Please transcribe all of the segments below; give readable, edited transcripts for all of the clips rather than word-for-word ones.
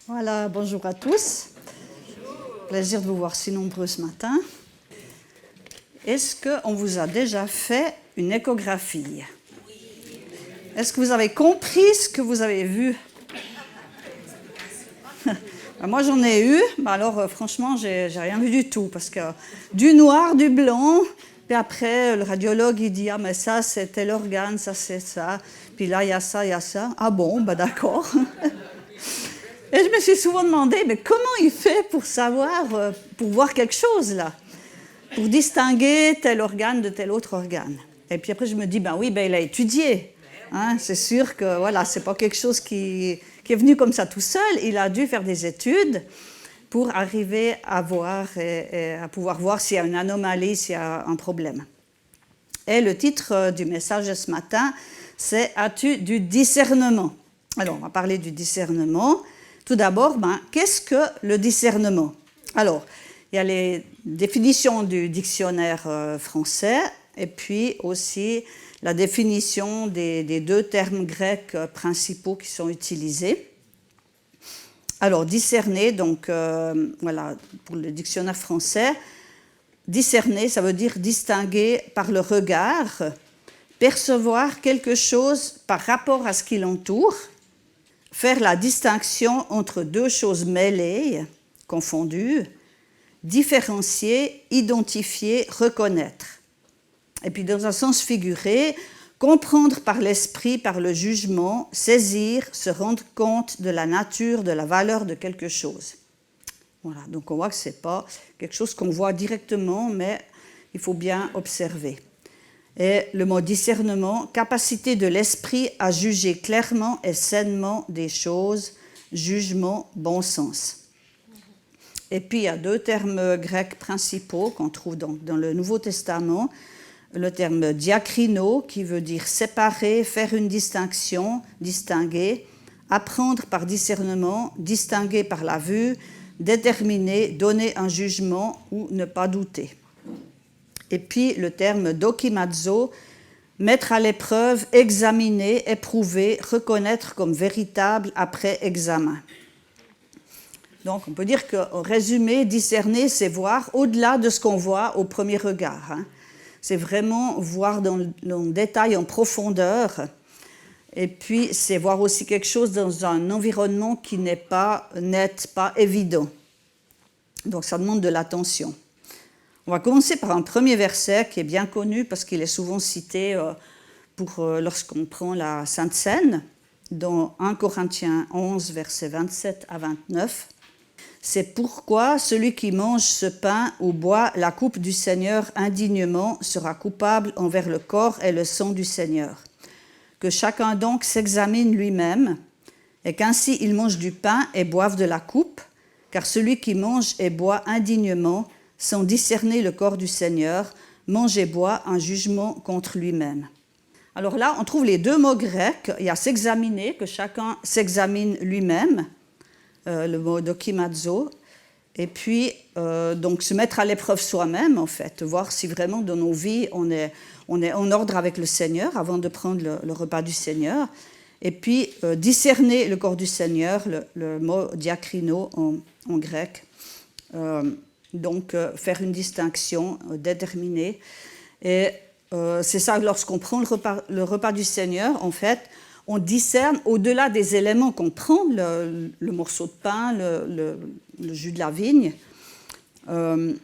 Voilà, bonjour à tous. Plaisir de vous voir si nombreux ce matin. Est-ce qu'on vous a déjà fait une échographie? Est-ce que vous avez compris ce que vous avez vu? Moi, j'en ai eu, mais alors franchement, j'ai rien vu du tout, parce que du noir, du blanc, puis après, le radiologue, il dit « Ah, mais ça, c'est tel organe, ça, c'est ça, puis là, il y a ça, il y a ça. » Ah bon, bah d'accord. Et je me suis souvent demandé, mais comment il fait pour savoir, pour voir quelque chose, là, pour distinguer tel organe de tel autre organe? Et puis après, je me dis, ben oui, ben il a étudié. Hein, c'est sûr que, voilà, c'est pas quelque chose qui est venu comme ça tout seul. Il a dû faire des études pour arriver à voir et à pouvoir voir s'il y a une anomalie, s'il y a un problème. Et le titre du message de ce matin, c'est « As-tu du discernement ?» Alors, on va parler du discernement. Tout d'abord, qu'est-ce que le discernement? Alors, il y a les définitions du dictionnaire français et puis aussi la définition des deux termes grecs principaux qui sont utilisés. Alors, discerner, donc, voilà, pour le dictionnaire français, discerner, ça veut dire distinguer par le regard, percevoir quelque chose par rapport à ce qui l'entoure, faire la distinction entre deux choses mêlées, confondues, différencier, identifier, reconnaître. Et puis dans un sens figuré, comprendre par l'esprit, par le jugement, saisir, se rendre compte de la nature, de la valeur de quelque chose. Voilà, donc on voit que ce n'est pas quelque chose qu'on voit directement, mais il faut bien observer. Et le mot discernement, capacité de l'esprit à juger clairement et sainement des choses, jugement, bon sens. Et puis il y a deux termes grecs principaux qu'on trouve dans le Nouveau Testament. Le terme diakrino, qui veut dire séparer, faire une distinction, distinguer, apprendre par discernement, distinguer par la vue, déterminer, donner un jugement ou ne pas douter. Et puis le terme dokimazo, mettre à l'épreuve, examiner, éprouver, reconnaître comme véritable après examen. Donc on peut dire qu'en résumé, discerner, c'est voir au-delà de ce qu'on voit au premier regard. Hein. C'est vraiment voir dans le détail, en profondeur. Et puis c'est voir aussi quelque chose dans un environnement qui n'est pas net, pas évident. Donc ça demande de l'attention. On va commencer par un premier verset qui est bien connu parce qu'il est souvent cité lorsqu'on prend la Sainte Seine, dans 1 Corinthiens 11, versets 27 à 29. C'est pourquoi celui qui mange ce pain ou boit la coupe du Seigneur indignement sera coupable envers le corps et le sang du Seigneur. Que chacun donc s'examine lui-même et qu'ainsi il mange du pain et boive de la coupe, car celui qui mange et boit indignement sans discerner le corps du Seigneur, mange et boit un jugement contre lui-même. Alors là, on trouve les deux mots grecs. Il y a s'examiner, que chacun s'examine lui-même, le mot dokimazo, et puis donc se mettre à l'épreuve soi-même, en fait, voir si vraiment dans nos vies on est en ordre avec le Seigneur avant de prendre le repas du Seigneur, et puis discerner le corps du Seigneur, le mot diakrino en grec. Donc, faire une distinction, déterminer. Et c'est ça, lorsqu'on prend le repas du Seigneur, en fait, on discerne au-delà des éléments qu'on prend, le morceau de pain, le jus de la vigne, on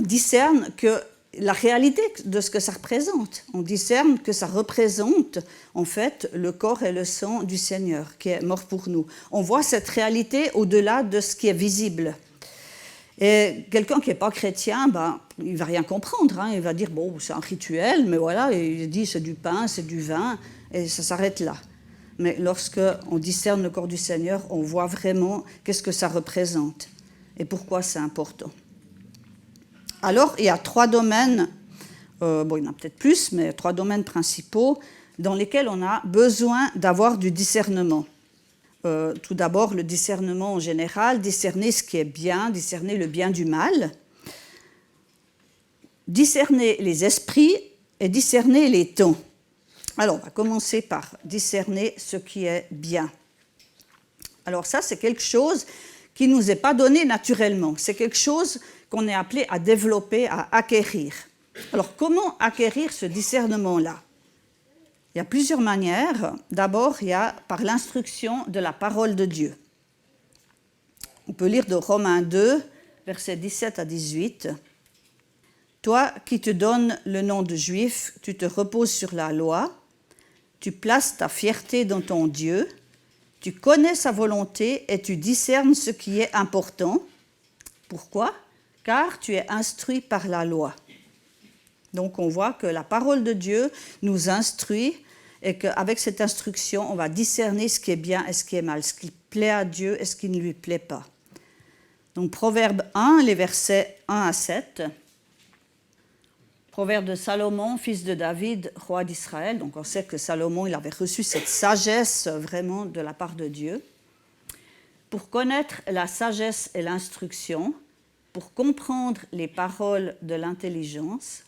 discerne que la réalité de ce que ça représente. On discerne que ça représente, en fait, le corps et le sang du Seigneur qui est mort pour nous. On voit cette réalité au-delà de ce qui est visible. Et quelqu'un qui n'est pas chrétien, il ne va rien comprendre. Hein. Il va dire, bon, c'est un rituel, mais voilà, il dit c'est du pain, c'est du vin, et ça s'arrête là. Mais lorsqu'on discerne le corps du Seigneur, on voit vraiment qu'est-ce que ça représente et pourquoi c'est important. Alors, il y a trois domaines, il y en a peut-être plus, mais 3 domaines principaux dans lesquels on a besoin d'avoir du discernement. Tout d'abord, le discernement en général, discerner ce qui est bien, discerner le bien du mal, discerner les esprits et discerner les temps. Alors, on va commencer par discerner ce qui est bien. Alors ça, c'est quelque chose qui ne nous est pas donné naturellement. C'est quelque chose qu'on est appelé à développer, à acquérir. Alors, comment acquérir ce discernement-là? Il y a plusieurs manières. D'abord, il y a par l'instruction de la parole de Dieu. On peut lire de Romains 2, versets 17 à 18. « Toi qui te donnes le nom de juif, tu te reposes sur la loi, tu places ta fierté dans ton Dieu, tu connais sa volonté et tu discernes ce qui est important. Pourquoi? Car tu es instruit par la loi. » Donc on voit que la parole de Dieu nous instruit et qu'avec cette instruction, on va discerner ce qui est bien et ce qui est mal, ce qui plaît à Dieu et ce qui ne lui plaît pas. Donc Proverbe 1, les versets 1 à 7. Proverbe de Salomon, fils de David, roi d'Israël. Donc on sait que Salomon, il avait reçu cette sagesse vraiment de la part de Dieu. Pour connaître la sagesse et l'instruction, pour comprendre les paroles de l'intelligence,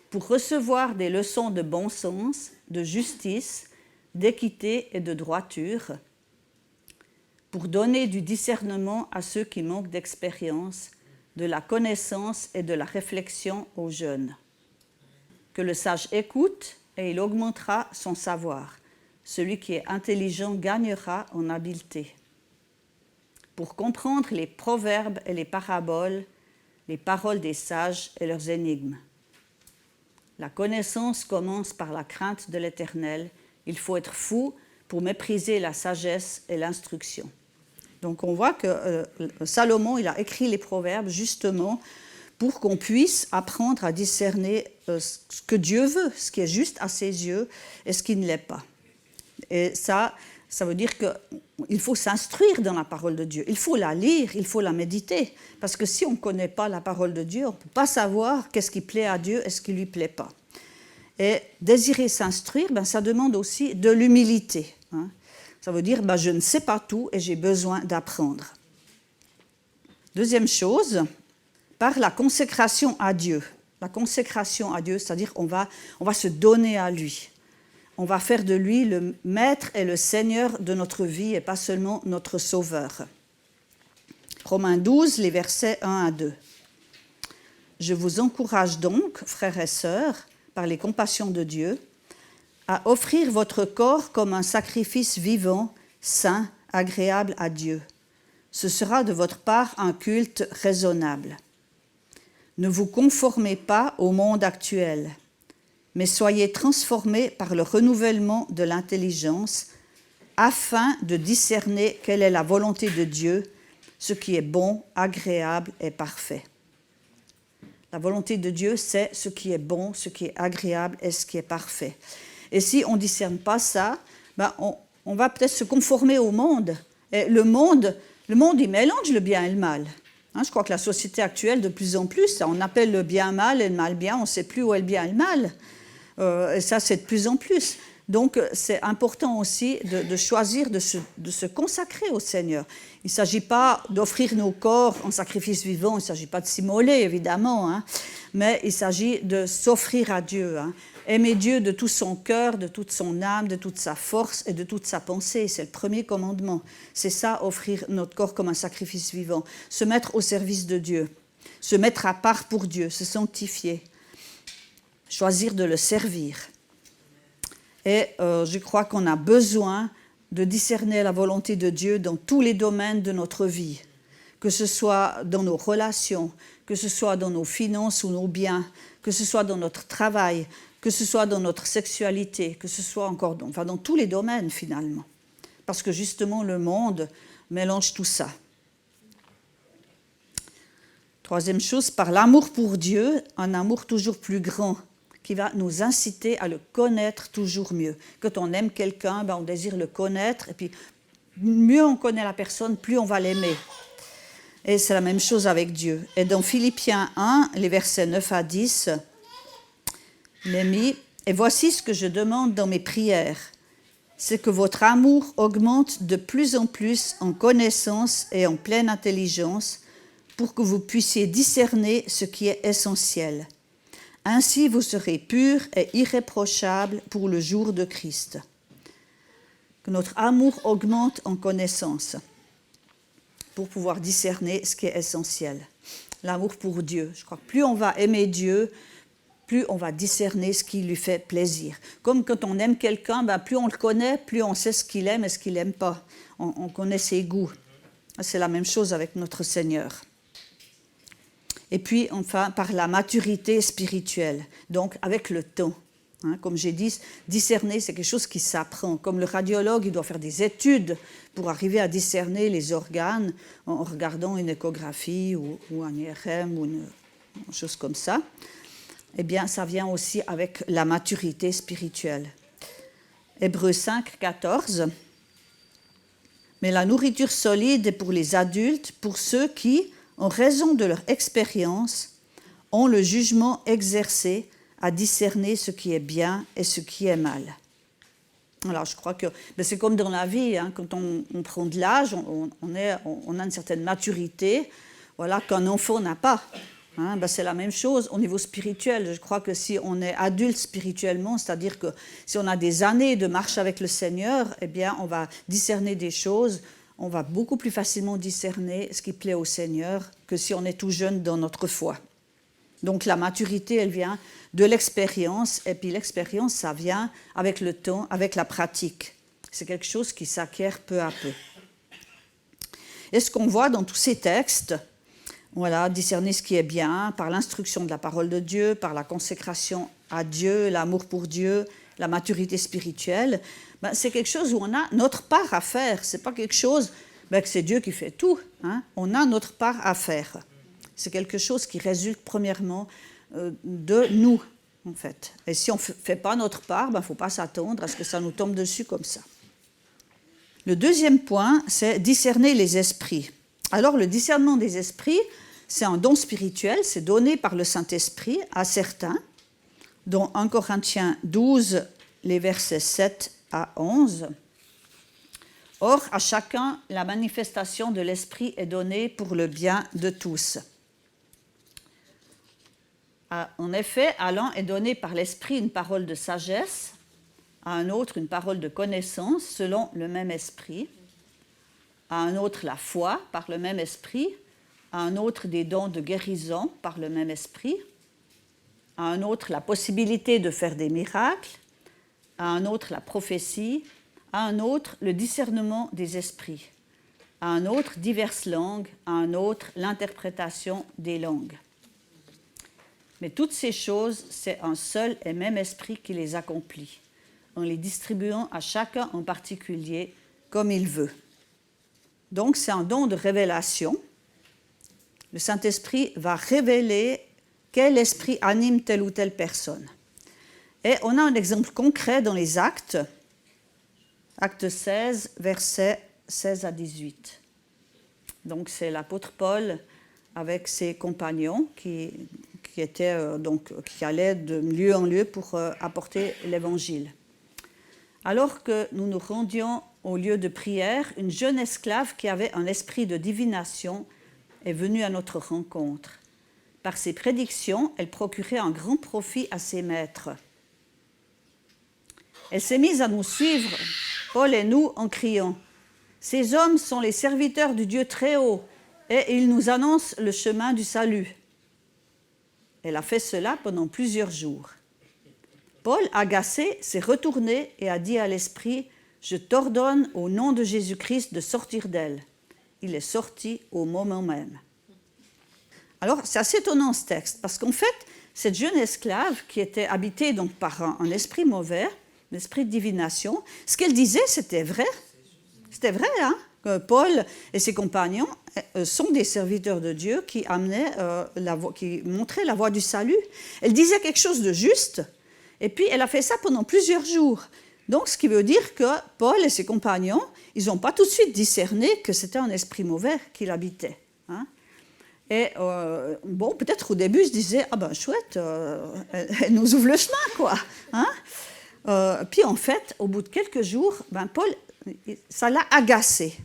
pour recevoir des leçons de bon sens, de justice, d'équité et de droiture, pour donner du discernement à ceux qui manquent d'expérience, de la connaissance et de la réflexion aux jeunes. Que le sage écoute et il augmentera son savoir. Celui qui est intelligent gagnera en habileté. Pour comprendre les proverbes et les paraboles, les paroles des sages et leurs énigmes. La connaissance commence par la crainte de l'Éternel. Il faut être fou pour mépriser la sagesse et l'instruction. Donc on voit que Salomon, il a écrit les proverbes justement pour qu'on puisse apprendre à discerner ce que Dieu veut, ce qui est juste à ses yeux et ce qui ne l'est pas. Et ça veut dire qu'il faut s'instruire dans la parole de Dieu. Il faut la lire, il faut la méditer. Parce que si on ne connaît pas la parole de Dieu, on ne peut pas savoir qu'est-ce qui plaît à Dieu et ce qui ne lui plaît pas. Et désirer s'instruire, ça demande aussi de l'humilité. Ça veut dire je ne sais pas tout et j'ai besoin d'apprendre. Deuxième chose, par la consécration à Dieu. La consécration à Dieu, c'est-à-dire on va se donner à lui. On va faire de lui le maître et le seigneur de notre vie et pas seulement notre sauveur. Romains 12, les versets 1 à 2. Je vous encourage donc, frères et sœurs, par les compassions de Dieu, à offrir votre corps comme un sacrifice vivant, saint, agréable à Dieu. Ce sera de votre part un culte raisonnable. Ne vous conformez pas au monde actuel, mais soyez transformés par le renouvellement de l'intelligence, afin de discerner quelle est la volonté de Dieu, ce qui est bon, agréable et parfait. La volonté de Dieu, c'est ce qui est bon, ce qui est agréable et ce qui est parfait. Et si on ne discerne pas ça, on va peut-être se conformer au monde. Et le monde, il mélange le bien et le mal. Je crois que la société actuelle, de plus en plus, on appelle le bien mal et le mal bien, on ne sait plus où est le bien et le mal. Et ça, c'est de plus en plus. Donc, c'est important aussi de choisir de se consacrer au Seigneur. Il ne s'agit pas d'offrir nos corps en sacrifice vivant, il ne s'agit pas de s'immoler, évidemment, mais il s'agit de s'offrir à Dieu. Aimer Dieu de tout son cœur, de toute son âme, de toute sa force et de toute sa pensée. C'est le premier commandement. C'est ça, offrir notre corps comme un sacrifice vivant. Se mettre au service de Dieu. Se mettre à part pour Dieu, se sanctifier. Choisir de le servir. Et je crois qu'on a besoin de discerner la volonté de Dieu dans tous les domaines de notre vie, que ce soit dans nos relations, que ce soit dans nos finances ou nos biens, que ce soit dans notre travail, que ce soit dans notre sexualité, que ce soit encore dans tous les domaines finalement. Parce que justement le monde mélange tout ça. Troisième chose, par l'amour pour Dieu, un amour toujours plus grand, qui va nous inciter à le connaître toujours mieux. Quand on aime quelqu'un, on désire le connaître, et puis mieux on connaît la personne, plus on va l'aimer. Et c'est la même chose avec Dieu. Et dans Philippiens 1, les versets 9 à 10, il est mis « Et voici ce que je demande dans mes prières, c'est que votre amour augmente de plus en plus en connaissance et en pleine intelligence, pour que vous puissiez discerner ce qui est essentiel. Ainsi, vous serez purs et irréprochables pour le jour de Christ. » que notre amour augmente en connaissance pour pouvoir discerner ce qui est essentiel. L'amour pour Dieu. Je crois que plus on va aimer Dieu, plus on va discerner ce qui lui fait plaisir. Comme quand on aime quelqu'un, plus on le connaît, plus on sait ce qu'il aime et ce qu'il n'aime pas. On connaît ses goûts. C'est la même chose avec notre Seigneur. Et puis, enfin, par la maturité spirituelle, donc avec le temps. Comme j'ai dit, discerner, c'est quelque chose qui s'apprend. Comme le radiologue, il doit faire des études pour arriver à discerner les organes en regardant une échographie ou un IRM ou une chose comme ça. Eh bien, ça vient aussi avec la maturité spirituelle. Hébreux 5, 14. Mais la nourriture solide est pour les adultes, pour ceux qui, en raison de leur expérience, ont le jugement exercé à discerner ce qui est bien et ce qui est mal. Alors, je crois que c'est comme dans la vie, quand on prend de l'âge, on a une certaine maturité, voilà, qu'un enfant n'a pas. C'est la même chose au niveau spirituel. Je crois que si on est adulte spirituellement, c'est-à-dire que si on a des années de marche avec le Seigneur, eh bien, on va discerner des choses, on va beaucoup plus facilement discerner ce qui plaît au Seigneur que si on est tout jeune dans notre foi. Donc la maturité, elle vient de l'expérience, et puis l'expérience, ça vient avec le temps, avec la pratique. C'est quelque chose qui s'acquiert peu à peu. Et ce qu'on voit dans tous ces textes, voilà, discerner ce qui est bien par l'instruction de la parole de Dieu, par la consécration à Dieu, l'amour pour Dieu, la maturité spirituelle, c'est quelque chose où on a notre part à faire. Ce n'est pas quelque chose que c'est Dieu qui fait tout. On a notre part à faire. C'est quelque chose qui résulte premièrement de nous, en fait. Et si on ne fait pas notre part, il ne faut pas s'attendre à ce que ça nous tombe dessus comme ça. Le deuxième point, c'est discerner les esprits. Alors, le discernement des esprits, c'est un don spirituel, c'est donné par le Saint-Esprit à certains, dont 1 Corinthiens 12, les versets 7 à 11. Or, à chacun, la manifestation de l'Esprit est donnée pour le bien de tous. En effet, à l'un est donnée par l'Esprit une parole de sagesse, à un autre une parole de connaissance selon le même Esprit, à un autre la foi par le même Esprit, à un autre des dons de guérison par le même Esprit, à un autre la possibilité de faire des miracles, à un autre la prophétie, à un autre le discernement des esprits, à un autre diverses langues, à un autre l'interprétation des langues. Mais toutes ces choses, c'est un seul et même esprit qui les accomplit, en les distribuant à chacun en particulier comme il veut. Donc, c'est un don de révélation. Le Saint-Esprit va révéler quel esprit anime telle ou telle personne. Et on a un exemple concret dans les Actes, Acte 16, versets 16 à 18. Donc, c'est l'apôtre Paul avec ses compagnons qui allaient de lieu en lieu pour apporter l'Évangile. Alors que nous nous rendions au lieu de prière, une jeune esclave qui avait un esprit de divination est venue à notre rencontre. Par ses prédictions, elle procurait un grand profit à ses maîtres. Elle s'est mise à nous suivre, Paul et nous, en criant « Ces hommes sont les serviteurs du Dieu très haut, et ils nous annoncent le chemin du salut. » Elle a fait cela pendant plusieurs jours. Paul, agacé, s'est retourné et a dit à l'esprit « Je t'ordonne au nom de Jésus-Christ de sortir d'elle. » Il est sorti au moment même. Alors, c'est assez étonnant ce texte, parce qu'en fait, cette jeune esclave qui était habitée donc, par un esprit mauvais, un esprit de divination, ce qu'elle disait, c'était vrai. C'était vrai, que Paul et ses compagnons sont des serviteurs de Dieu qui qui montraient la voie du salut. Elle disait quelque chose de juste, et puis elle a fait ça pendant plusieurs jours. Donc, ce qui veut dire que Paul et ses compagnons, ils n'ont pas tout de suite discerné que c'était un esprit mauvais qui l'habitait. Et peut-être au début, ils se disaient « Ah ben chouette, elle nous ouvre le chemin, quoi. » Puis en fait, au bout de quelques jours, Paul, ça l'a agacé.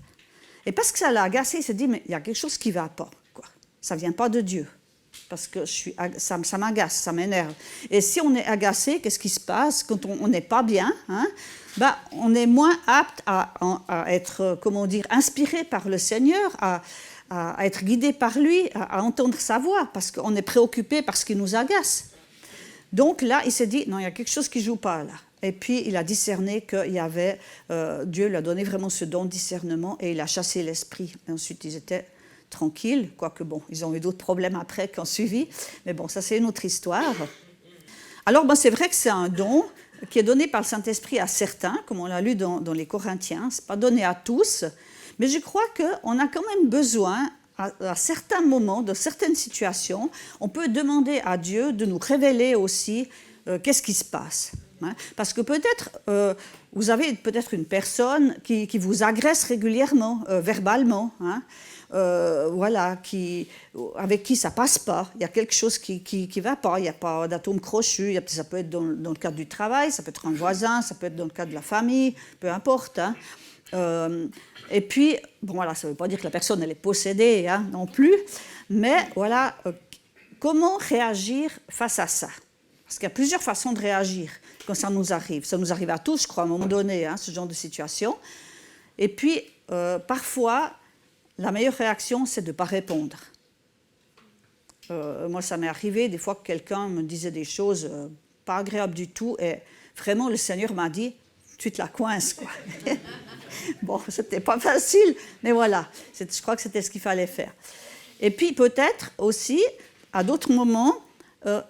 Et parce que ça l'a agacé, il s'est dit « Mais il y a quelque chose qui ne va pas, quoi. Ça ne vient pas de Dieu. » parce que ça m'agace, ça m'énerve. Et si on est agacé, qu'est-ce qui se passe quand on n'est pas bien, hein? On est moins apte à être, comment dire, inspiré par le Seigneur, à être guidé par lui, à entendre sa voix, parce qu'on est préoccupé par ce qui nous agace. Donc là, il s'est dit, non, il y a quelque chose qui ne joue pas là. Et puis, il a discerné qu'il y avait, Dieu lui a donné vraiment ce don de discernement et il a chassé l'esprit. Et ensuite, ils étaient tranquilles, quoique bon, ils ont eu d'autres problèmes après qui ont suivi. Mais bon, ça, c'est une autre histoire. Alors, c'est vrai que c'est un don qui est donné par le Saint-Esprit à certains, comme on l'a lu dans les Corinthiens. Ce n'est pas donné à tous, mais je crois qu'on a quand même besoin, à certains moments, dans certaines situations, on peut demander à Dieu de nous révéler aussi qu'est-ce qui se passe. Hein. Parce que peut-être, vous avez peut-être une personne qui vous agresse régulièrement, verbalement, hein. Voilà, avec qui ça passe pas. Il y a quelque chose qui va pas. Il n'y a pas d'atome crochu. Ça peut être dans le cadre du travail, ça peut être un voisin, ça peut être dans le cadre de la famille, peu importe. Hein. Et puis, bon voilà, ça ne veut pas dire que la personne elle est possédée, hein, non plus. Mais voilà, comment réagir face à ça? Parce qu'il y a plusieurs façons de réagir quand ça nous arrive. Ça nous arrive à tous, je crois, à un moment donné, hein, ce genre de situation. Et puis, parfois, la meilleure réaction, c'est de ne pas répondre. Moi, ça m'est arrivé des fois que quelqu'un me disait des choses pas agréables du tout, et vraiment, le Seigneur m'a dit, tu te la coinces, quoi. Bon, c'était pas facile, mais voilà, je crois que c'était ce qu'il fallait faire. Et puis, peut-être aussi, à d'autres moments,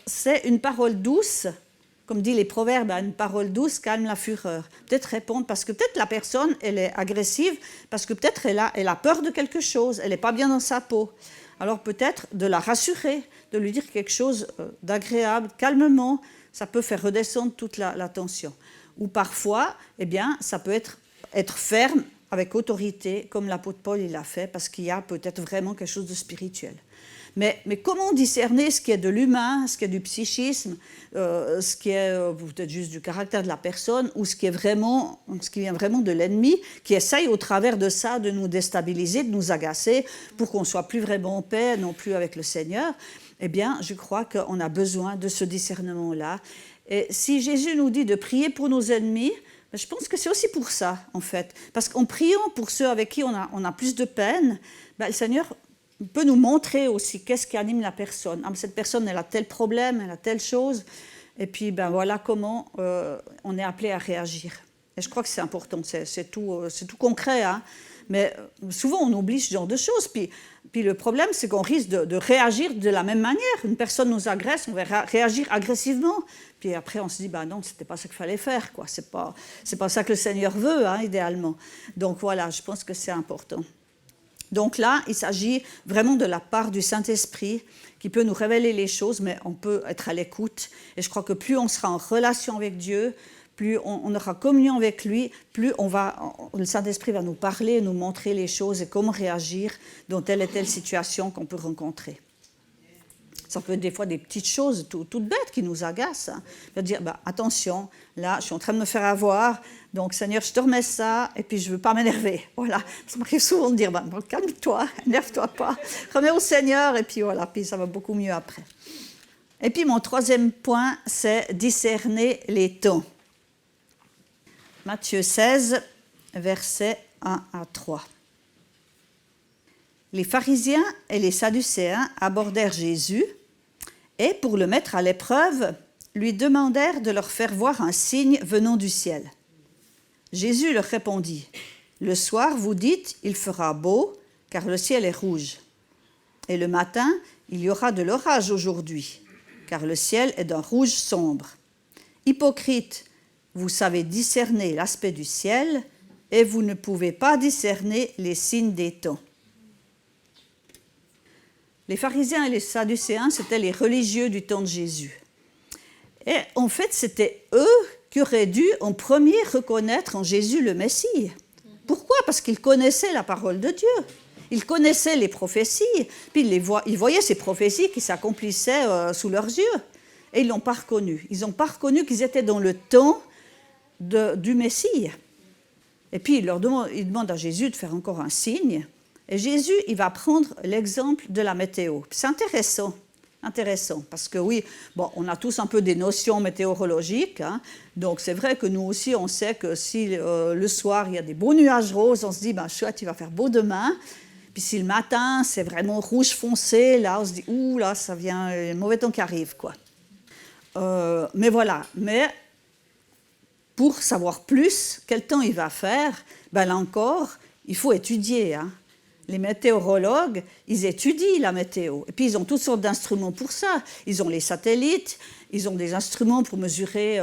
c'est une parole douce, comme dit les proverbes, une parole douce calme la fureur. Peut-être répondre, parce que peut-être la personne, elle est agressive, parce que peut-être elle a peur de quelque chose, elle n'est pas bien dans sa peau. Alors peut-être de la rassurer, de lui dire quelque chose d'agréable, calmement, ça peut faire redescendre toute la tension. Ou parfois, eh bien, ça peut être ferme, avec autorité, comme l'apôtre Paul il l'a fait, parce qu'il y a peut-être vraiment quelque chose de spirituel. Mais comment discerner ce qui est de l'humain, ce qui est du psychisme, ce qui est peut-être juste du caractère de la personne, ou ce qui vient vraiment de l'ennemi, qui essaye au travers de ça de nous déstabiliser, de nous agacer, pour qu'on ne soit plus vraiment en paix, non plus avec le Seigneur? Eh bien, je crois qu'on a besoin de ce discernement-là. Et si Jésus nous dit de prier pour nos ennemis, je pense que c'est aussi pour ça, en fait. Parce qu'en priant pour ceux avec qui on a plus de peine, le Seigneur peut nous montrer aussi qu'est-ce qui anime la personne. Cette personne, elle a tel problème, elle a telle chose, et puis voilà comment on est appelé à réagir. Et je crois que c'est important, c'est tout concret, hein. Mais souvent on oublie ce genre de choses. Puis le problème, c'est qu'on risque de réagir de la même manière. Une personne nous agresse, on va réagir agressivement. Puis après, on se dit, non, c'était pas ça qu'il fallait faire, quoi. C'est pas ça que le Seigneur veut, hein, idéalement. Donc voilà, je pense que c'est important. Donc là, il s'agit vraiment de la part du Saint-Esprit qui peut nous révéler les choses, mais on peut être à l'écoute. Et je crois que plus on sera en relation avec Dieu, plus on aura communion avec lui, plus le Saint-Esprit va nous parler, nous montrer les choses et comment réagir dans telle et telle situation qu'on peut rencontrer. Ça peut être des fois des petites choses toutes bêtes qui nous agacent. Hein. De dire, attention, là, je suis en train de me faire avoir, donc Seigneur, je te remets ça, et puis je ne veux pas m'énerver. Voilà. Ça m'arrive souvent de dire, calme-toi, énerve-toi pas, remets au Seigneur, et puis voilà, puis ça va beaucoup mieux après. Et puis mon troisième point, c'est discerner les temps. Matthieu 16, versets 1 à 3. Les pharisiens et les sadducéens abordèrent Jésus et, pour le mettre à l'épreuve, lui demandèrent de leur faire voir un signe venant du ciel. Jésus leur répondit, « Le soir, vous dites, il fera beau, car le ciel est rouge. Et le matin, il y aura de l'orage aujourd'hui, car le ciel est d'un rouge sombre. Hypocrite, vous savez discerner l'aspect du ciel, et vous ne pouvez pas discerner les signes des temps. » Les pharisiens et les sadducéens, c'était les religieux du temps de Jésus. Et en fait, c'était eux qui auraient dû en premier reconnaître en Jésus le Messie. Pourquoi? Parce qu'ils connaissaient la parole de Dieu. Ils connaissaient les prophéties, puis ils voyaient ces prophéties qui s'accomplissaient sous leurs yeux. Et ils ne l'ont pas reconnu. Ils n'ont pas reconnu qu'ils étaient dans le temps du Messie. Et puis ils demandent à Jésus de faire encore un signe. Et Jésus, il va prendre l'exemple de la météo. C'est intéressant. Intéressant, parce que oui, bon, on a tous un peu des notions météorologiques, hein, donc c'est vrai que nous aussi, on sait que si le soir, il y a des beaux nuages roses, on se dit, chouette, il va faire beau demain, puis si le matin, c'est vraiment rouge foncé, là, on se dit, ouh, là, ça vient, un mauvais temps qui arrive, quoi. Mais voilà, mais pour savoir plus quel temps il va faire, là encore, il faut étudier, hein. Les météorologues, ils étudient la météo. Et puis, ils ont toutes sortes d'instruments pour ça. Ils ont les satellites, ils ont des instruments pour mesurer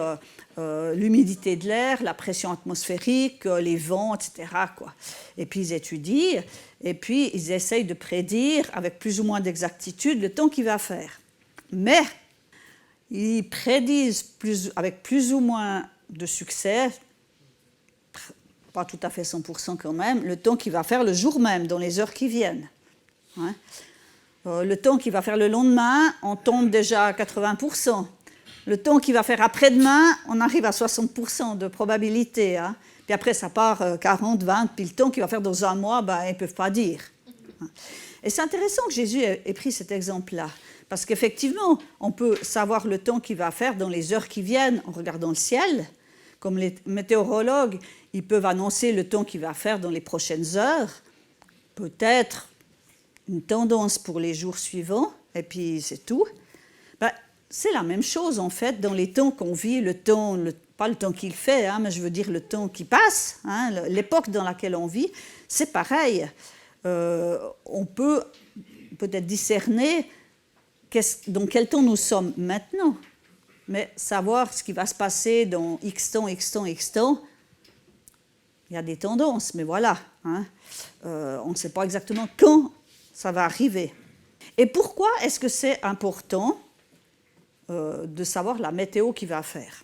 l'humidité de l'air, la pression atmosphérique, les vents, etc., quoi. Et puis, ils étudient, et puis, ils essayent de prédire avec plus ou moins d'exactitude le temps qu'il va faire. Mais, ils prédisent avec plus ou moins de succès, pas tout à fait 100% quand même, le temps qu'il va faire le jour même, dans les heures qui viennent. Hein? Le temps qu'il va faire le lendemain, on tombe déjà à 80%. Le temps qu'il va faire après-demain, on arrive à 60% de probabilité. Hein? Puis après, ça part 40, 20, puis le temps qu'il va faire dans un mois, ils ne peuvent pas dire. Et c'est intéressant que Jésus ait pris cet exemple-là, parce qu'effectivement, on peut savoir le temps qu'il va faire dans les heures qui viennent en regardant le ciel. Comme les météorologues, ils peuvent annoncer le temps qu'il va faire dans les prochaines heures, peut-être une tendance pour les jours suivants, et puis c'est tout. C'est la même chose, en fait, dans les temps qu'on vit, pas le temps qu'il fait, hein, mais je veux dire le temps qui passe, hein, l'époque dans laquelle on vit, c'est pareil. On peut peut-être discerner dans quel temps nous sommes maintenant. Mais savoir ce qui va se passer dans X temps, il y a des tendances, mais voilà. Hein, on ne sait pas exactement quand ça va arriver. Et pourquoi est-ce que c'est important de savoir la météo qu'il va faire?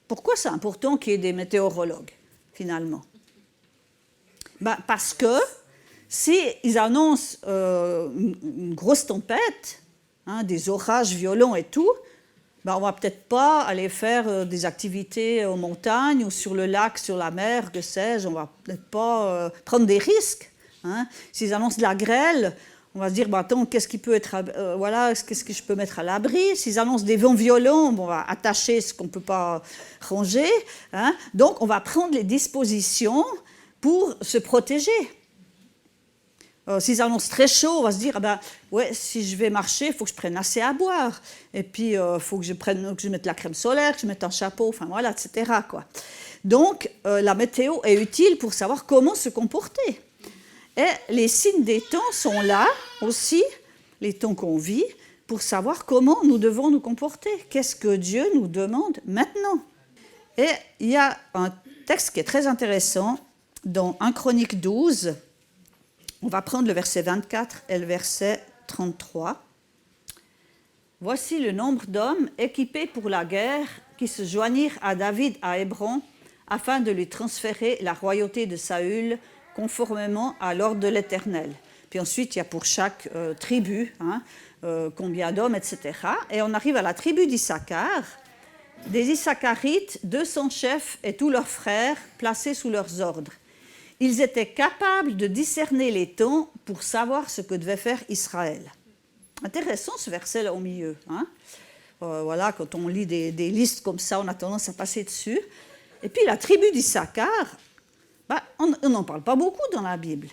Pourquoi c'est important qu'il y ait des météorologues, finalement? Parce que s'ils annoncent une grosse tempête, hein, des orages violents et tout, on ne va peut-être pas aller faire des activités aux montagnes ou sur le lac, sur la mer, que sais-je. On ne va peut-être pas prendre des risques. Hein. S'ils annoncent de la grêle, on va se dire, attends, qu'est-ce qui peut être, qu'est-ce que je peux mettre à l'abri? S'ils annoncent des vents violents, on va attacher ce qu'on ne peut pas ranger. Hein. Donc, on va prendre les dispositions pour se protéger. S'ils annoncent très chaud, on va se dire, si je vais marcher, il faut que je prenne assez à boire. Et puis, il faut que je mette la crème solaire, que je mette un chapeau, etc., quoi. Donc, la météo est utile pour savoir comment se comporter. Et les signes des temps sont là aussi, les temps qu'on vit, pour savoir comment nous devons nous comporter. Qu'est-ce que Dieu nous demande maintenant? Et il y a un texte qui est très intéressant dans 1 Chronique 12. On va prendre le verset 24 et le verset 33. « Voici le nombre d'hommes équipés pour la guerre qui se joignirent à David à Hébron afin de lui transférer la royauté de Saül conformément à l'ordre de l'Éternel. » Puis ensuite, il y a pour chaque tribu, combien d'hommes, etc. Et on arrive à la tribu d'Issachar. Des Issacharites, 200 chefs et tous leurs frères placés sous leurs ordres. Ils étaient capables de discerner les temps pour savoir ce que devait faire Israël. Intéressant ce verset-là au milieu. Hein. Voilà, quand on lit des listes comme ça, on a tendance à passer dessus. Et puis la tribu d'Issachar, on n'en parle pas beaucoup dans la Bible.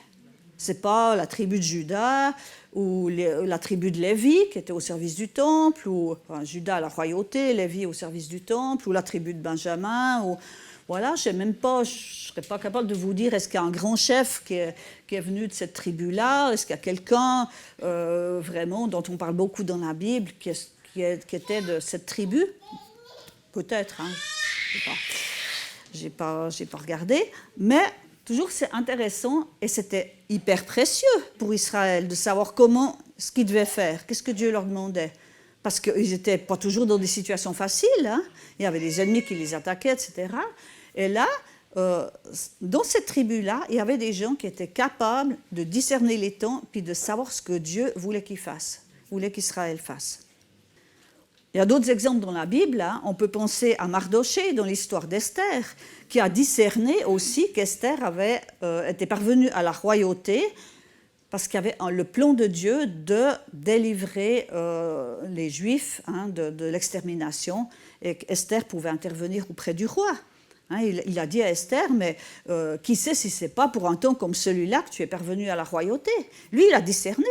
Ce n'est pas la tribu de Juda ou la tribu de Lévi qui était au service du temple, ou Juda à la royauté, Lévi au service du temple, ou la tribu de Benjamin, ou... Voilà, je ne serais pas capable de vous dire est-ce qu'il y a un grand chef qui est venu de cette tribu-là, est-ce qu'il y a quelqu'un vraiment dont on parle beaucoup dans la Bible qui était de cette tribu? Peut-être, hein, je n'ai pas regardé, mais toujours c'est intéressant et c'était hyper précieux pour Israël de savoir ce qu'ils devaient faire, qu'est-ce que Dieu leur demandait. Parce qu'ils n'étaient pas toujours dans des situations faciles, hein. Il y avait des ennemis qui les attaquaient, etc. Et là, dans cette tribu-là, il y avait des gens qui étaient capables de discerner les temps puis de savoir ce que Dieu voulait qu'ils fassent, voulait qu'Israël fasse. Il y a d'autres exemples dans la Bible. Hein. On peut penser à Mardoché dans l'histoire d'Esther, qui a discerné aussi qu'Esther était parvenue à la royauté parce qu'il y avait le plan de Dieu de délivrer les Juifs de l'extermination, et qu'Esther pouvait intervenir auprès du roi. Il a dit à Esther, mais qui sait si ce n'est pas pour un temps comme celui-là que tu es parvenu à la royauté. Lui, il a discerné.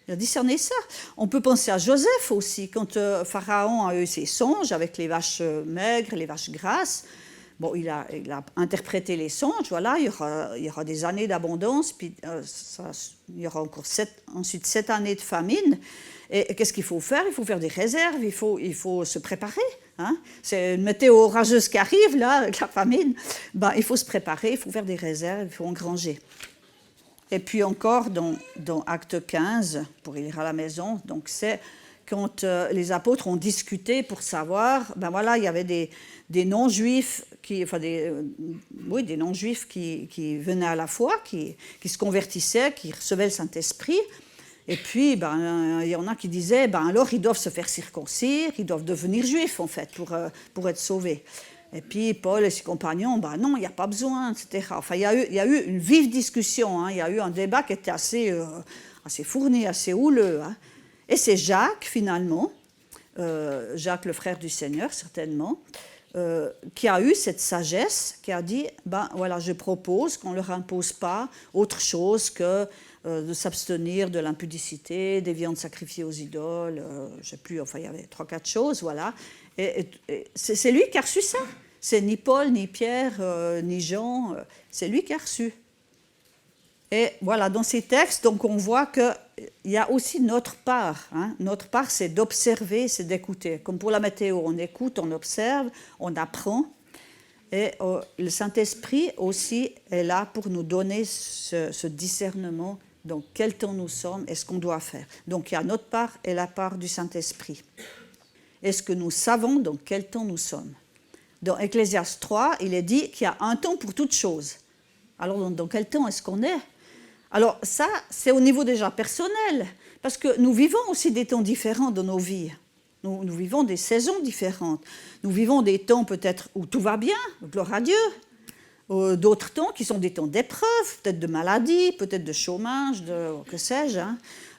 Il a discerné ça. On peut penser à Joseph aussi, quand Pharaon a eu ses songes avec les vaches maigres, les vaches grasses. Bon, il a interprété les songes, voilà, il y aura des années d'abondance, puis il y aura encore ensuite 7 années de famine. Et qu'est-ce qu'il faut faire? Il faut faire des réserves, il faut se préparer. C'est une météo orageuse qui arrive, là, avec la famine. Il faut se préparer, il faut faire des réserves, il faut engranger. Et puis encore, dans Acte 15, pour y lire à la maison, donc c'est quand les apôtres ont discuté pour savoir, il y avait des non-juifs, des non-juifs qui venaient à la foi, qui se convertissaient, qui recevaient le Saint-Esprit. Et puis, il y en a qui disaient, alors ils doivent se faire circoncire, ils doivent devenir juifs, en fait, pour être sauvés. Et puis, Paul et ses compagnons, non, il n'y a pas besoin, etc. Enfin, il y a eu une vive discussion, il y a eu un débat qui était assez fourni, assez houleux. Et c'est Jacques, finalement, Jacques, le frère du Seigneur, certainement, qui a eu cette sagesse, qui a dit, je propose qu'on ne leur impose pas autre chose que de s'abstenir de l'impudicité, des viandes sacrifiées aux idoles, je ne sais plus, il y avait 3-4 choses, voilà. Et c'est lui qui a reçu ça. C'est ni Paul, ni Pierre, ni Jean, c'est lui qui a reçu. Et voilà, dans ces textes, donc on voit qu'il y a aussi notre part. Notre part, c'est d'observer, c'est d'écouter. Comme pour la météo, on écoute, on observe, on apprend. Et le Saint-Esprit aussi est là pour nous donner ce discernement, donc quel temps nous sommes et ce qu'on doit faire. Donc il y a notre part et la part du Saint-Esprit. Est-ce que nous savons dans quel temps nous sommes? Dans Ecclésiaste 3, il est dit qu'il y a un temps pour toute chose. Alors dans quel temps est-ce qu'on est? Alors ça, c'est au niveau déjà personnel, parce que nous vivons aussi des temps différents dans nos vies. Nous vivons des saisons différentes. Nous vivons des temps peut-être où tout va bien, gloire à Dieu. D'autres temps qui sont des temps d'épreuve, peut-être de maladie, peut-être de chômage, que sais-je,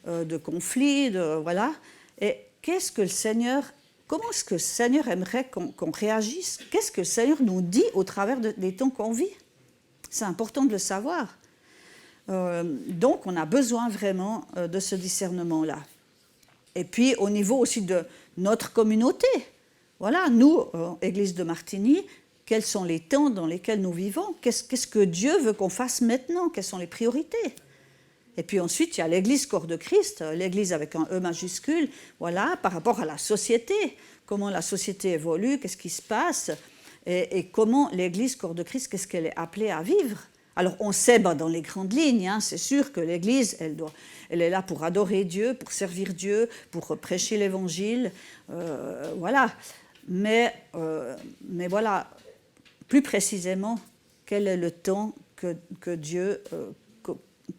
de conflits, voilà. Et qu'est-ce que le Seigneur, comment est-ce que le Seigneur aimerait qu'on réagisse? Qu'est-ce que le Seigneur nous dit au travers des temps qu'on vit? C'est important de le savoir. Donc, on a besoin vraiment de ce discernement-là. Et puis, au niveau aussi de notre communauté, voilà, nous, Église de Martigny, quels sont les temps dans lesquels nous vivons? Qu'est-ce que Dieu veut qu'on fasse maintenant? Quelles sont les priorités? Et puis ensuite, il y a l'Église corps de Christ, l'Église avec un E majuscule, voilà, par rapport à la société, comment la société évolue, qu'est-ce qui se passe, et comment l'Église corps de Christ, qu'est-ce qu'elle est appelée à vivre. Alors on sait dans les grandes lignes, c'est sûr que l'Église, elle est là pour adorer Dieu, pour servir Dieu, pour prêcher l'Évangile, voilà. Mais voilà, plus précisément, quel est le temps que Dieu...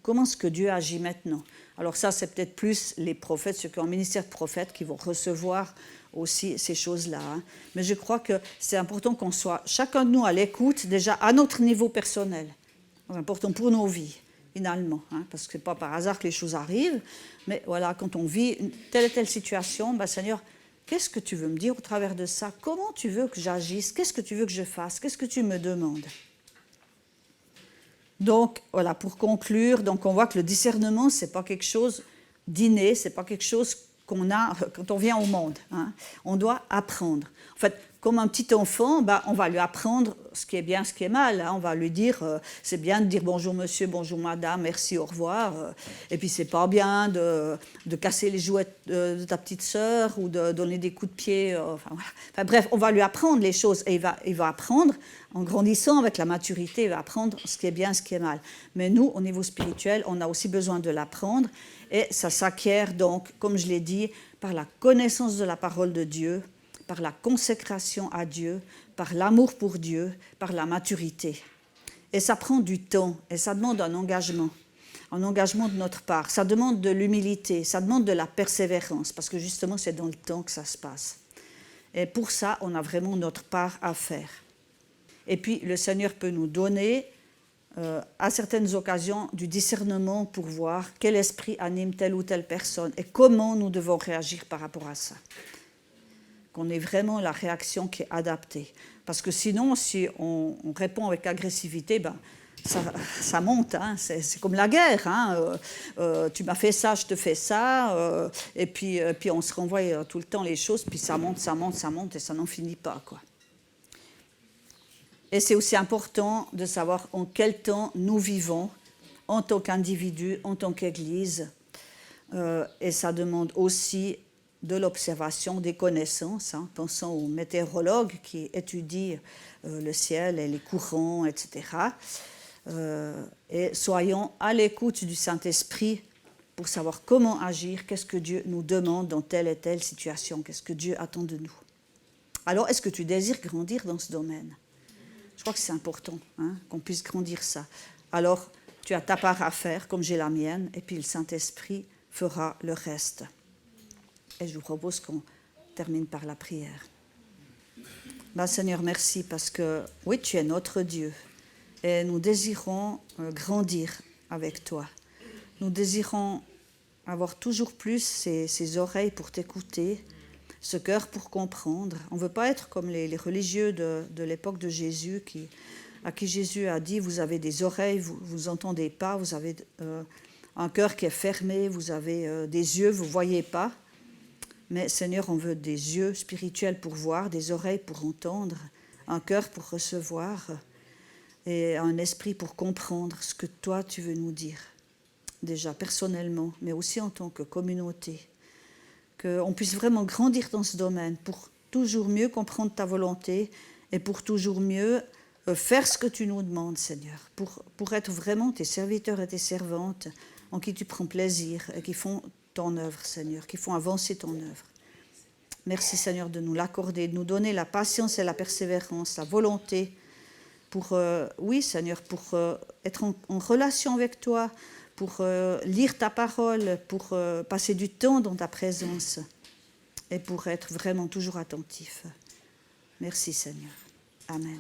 Comment est-ce que Dieu agit maintenant? Alors ça, c'est peut-être plus les prophètes, ceux qui ont un ministère de prophète, qui vont recevoir aussi ces choses-là. Mais je crois que c'est important qu'on soit chacun de nous à l'écoute, déjà à notre niveau personnel. C'est important pour nos vies, finalement, parce que ce n'est pas par hasard que les choses arrivent. Mais voilà, quand on vit une telle et telle situation, Seigneur, qu'est-ce que tu veux me dire au travers de ça? Comment tu veux que j'agisse? Qu'est-ce que tu veux que je fasse? Qu'est-ce que tu me demandes? Donc, voilà, pour conclure, donc on voit que le discernement, ce n'est pas quelque chose d'inné, ce n'est pas quelque chose qu'on a quand on vient au monde. On doit apprendre. En fait, comme un petit enfant, on va lui apprendre ce qui est bien, ce qui est mal. On va lui dire, c'est bien de dire bonjour monsieur, bonjour madame, merci, au revoir. Et puis c'est pas bien de casser les jouets de ta petite sœur ou de donner des coups de pied. Enfin, bref, on va lui apprendre les choses et il va apprendre, en grandissant avec la maturité, il va apprendre ce qui est bien, ce qui est mal. Mais nous, au niveau spirituel, on a aussi besoin de l'apprendre et ça s'acquiert donc, comme je l'ai dit, par la connaissance de la parole de Dieu, par la consécration à Dieu, par l'amour pour Dieu, par la maturité. Et ça prend du temps, et ça demande un engagement de notre part. Ça demande de l'humilité, ça demande de la persévérance, parce que justement, c'est dans le temps que ça se passe. Et pour ça, on a vraiment notre part à faire. Et puis, le Seigneur peut nous donner à certaines occasions, du discernement pour voir quel esprit anime telle ou telle personne et comment nous devons réagir par rapport à ça. Qu'on ait vraiment la réaction qui est adaptée. Parce que sinon, si on répond avec agressivité, ça monte, hein. C'est comme la guerre. Hein. Tu m'as fait ça, je te fais ça. Et puis on se renvoie tout le temps les choses, puis ça monte, et ça n'en finit pas, quoi. Et c'est aussi important de savoir en quel temps nous vivons, en tant qu'individu, en tant qu'Église. Et ça demande aussi de l'observation, des connaissances. Hein. Pensons aux météorologues qui étudient le ciel et les courants, etc. Et soyons à l'écoute du Saint-Esprit pour savoir comment agir, qu'est-ce que Dieu nous demande dans telle et telle situation, qu'est-ce que Dieu attend de nous. Alors, est-ce que tu désires grandir dans ce domaine ? Je crois que c'est important, hein, qu'on puisse grandir ça. Alors, tu as ta part à faire, comme j'ai la mienne, et puis le Saint-Esprit fera le reste. Et je vous propose qu'on termine par la prière. Seigneur, merci parce que, oui, tu es notre Dieu. Et nous désirons grandir avec toi. Nous désirons avoir toujours plus ces oreilles pour t'écouter, ce cœur pour comprendre. On ne veut pas être comme les religieux de l'époque de Jésus, à qui Jésus a dit, vous avez des oreilles, vous n'entendez pas, vous avez un cœur qui est fermé, vous avez des yeux, vous ne voyez pas. Mais Seigneur, on veut des yeux spirituels pour voir, des oreilles pour entendre, un cœur pour recevoir et un esprit pour comprendre ce que toi tu veux nous dire, déjà personnellement, mais aussi en tant que communauté. Qu'on puisse vraiment grandir dans ce domaine pour toujours mieux comprendre ta volonté et pour toujours mieux faire ce que tu nous demandes, Seigneur, pour être vraiment tes serviteurs et tes servantes en qui tu prends plaisir et qui font ton œuvre, Seigneur, qui font avancer ton œuvre. Merci, Seigneur, de nous l'accorder, de nous donner la patience et la persévérance, la volonté pour, oui, Seigneur, pour être en relation avec toi, pour lire ta parole, pour passer du temps dans ta présence et pour être vraiment toujours attentif. Merci, Seigneur. Amen.